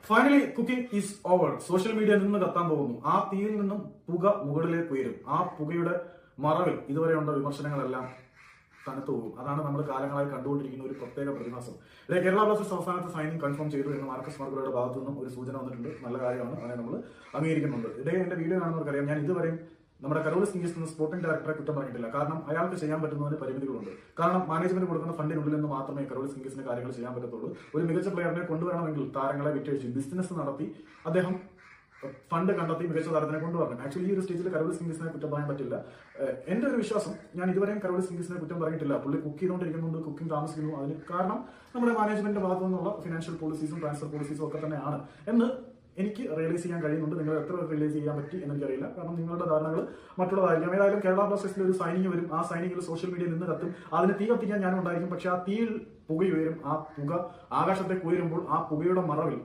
Finally cooking is over. Social media നിന്ന് കത്താൻ പോകുന്നു. ആ തീയിൽ നിന്നും പുക മുകളിലേക്ക് ഉയരും. ആ പുകയുടെ മറവിൽ ഇതുവരെയുള്ള വിമർശനങ്ങളെല്ലാം തണുത്തു പോകും. അതാണ് നമ്മൾ കാലങ്ങളായി കണ്ടുകൊണ്ടിരിക്കുന്ന ഒരു പ്രത്യേക പ്രതിഭാസം. ഇതേ കേരള ബ്ലാസ്റ്റേഴ്സ് അവസാനത്തെ സൈനിങ് കൺഫേം ചെയ്തു എന്ന് മാർക്കസ് മാർഗോയുടെ ഭാഗത്തു നിന്നും ഒരു സൂചന വന്നിട്ടുണ്ട്. നല്ല കാര്യമാണ്, അതിനെ നമ്മൾ അംഗീകരിക്കുന്നുണ്ട്. ഇതേ എന്റെ വീഡിയോ കാണുന്നവർക്കറിയാം, ഞാൻ ഇതുവരെയും നമ്മുടെ കരോളിസ് കിംഗ്സിൽ നിന്ന് സ്പോർട്ടിംഗ് ഡയറക്ടറെ കുറ്റം പറഞ്ഞിട്ടില്ല. കാരണം അയാൾക്ക് ചെയ്യാൻ പറ്റുന്നതിന് പരിമിതികളുണ്ട്. കാരണം മാനേജ്മെന്റ് കൊടുക്കുന്ന ഫണ്ടിനുള്ളിൽ നിന്ന് മാത്രമേ കരോളിസ് കിംഗ്സിന് കാര്യങ്ങൾ ചെയ്യാൻ പറ്റത്തുള്ളൂ. ഒരു മികച്ച പ്ലെയറിനെ കൊണ്ടുവരണമെങ്കിൽ താരങ്ങളെ വിറ്റഴിച്ച് ബിസിനസ് നടത്തി അദ്ദേഹം ഫണ്ട് കണ്ടെത്തി മികച്ച താരത്തിനെ കൊണ്ടുവരണം. ആക്ച്വലി ഈ ഒരു സ്റ്റേജിൽ കരോളിസ് കിംഗ്സിനെ കുറ്റം പറയാൻ പറ്റില്ല. എന്റെ ഒരു വിശ്വാസം, ഞാൻ ഇതുവരെയും കരോളിസ് കിംഗ്സിനെ കുറ്റം പറഞ്ഞിട്ടില്ല. പുള്ളി കുക്ക് ചെയ്തുകൊണ്ടിരിക്കുന്നുണ്ട്, കുക്കിംഗ് താമസിക്കുന്നു. അതിന് കാരണം നമ്മുടെ മാനേജ്മെന്റിന്റെ ഭാഗത്തു നിന്നുള്ള ഫിനാൻഷ്യൽ പോളിസീസും ട്രാൻസ്ഫർ പോളിസീസും ഒക്കെ തന്നെയാണ് എന്ന് എനിക്ക് റിയലൈസ് ചെയ്യാൻ കഴിയുന്നുണ്ട്. നിങ്ങൾ എത്ര റിയലൈസ് ചെയ്യാൻ പറ്റി എന്ന് എനിക്കറിയില്ല. കാരണം നിങ്ങളുടെ ധാരണകൾ മറ്റുള്ളതായിരിക്കും. ഏതായാലും കേരള ബ്ലാസ്റ്റേഴ്സിൽ ഒരു സൈനിങ് വരും. ആ സൈനിങ്ങിൽ സോഷ്യൽ മീഡിയയിൽ നിന്ന് കത്തും. അതിന് തീ കത്തിക്കാൻ ഞാനും ഉണ്ടായിരിക്കും. പക്ഷെ ആ തീയിൽ പുകയുയരും. ആ പുക ആകാശത്തേക്ക് ഉയരുമ്പോൾ ആ പുകയുടെ മറവിൽ